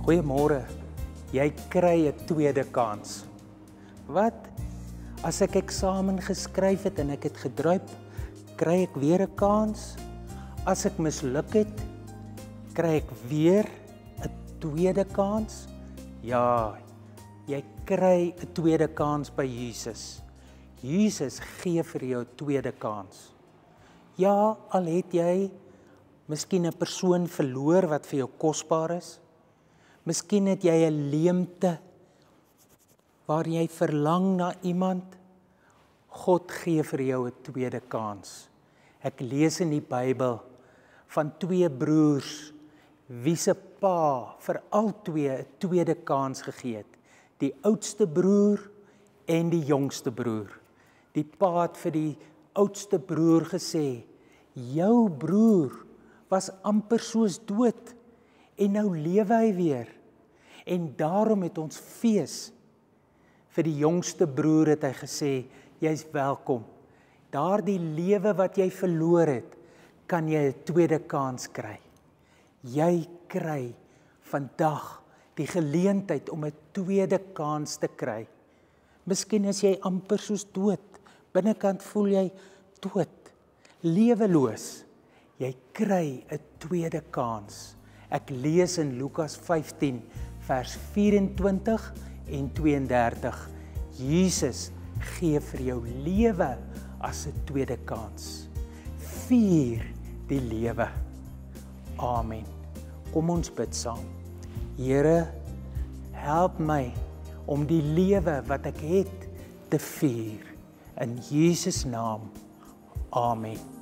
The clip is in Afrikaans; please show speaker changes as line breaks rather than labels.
Goeiemôre, jy kry 'n tweede kans. Wat? As ek eksamen geskryf het en ek het gedruip, kry ek weer 'n kans? As ek misluk het, kry ek weer 'n tweede kans? Ja, jy kry 'n tweede kans by Jesus. Jesus gee vir jou 'n tweede kans. Ja, al het jy miskien 'n persoon verloor wat vir jou kosbaar is. Miskien het jy 'n leemte waar jy verlang na iemand. God gee vir jou 'n tweede kans. Ek lees in die Bybel van twee broers wie se pa vir albei 'n tweede kans gegee het. Die oudste broer en die jongste broer. Die pa het vir die oudste broer gesê: "Jou broer was amper soos dood en nou lewe hy weer. En daarom het ons fees." Vir die jongste broer het hy gesê: "Jy's welkom. Daardie lewe wat jy verloor het, kan jy 'n tweede kans kry. Jy kry vandag die geleentheid om 'n tweede kans te kry. Miskien is jy amper soos dood. Binnekant voel jy dood, leweloos. Jy kry 'n tweede kans. Ek lees in Lukas 15 vers 24 en 32. Jesus gee vir jou lewe as 'n tweede kans. Vier die lewe. Amen. Kom ons bid saam. Here, help my om die lewe wat ek het te vier. In Jesus naam. Amen.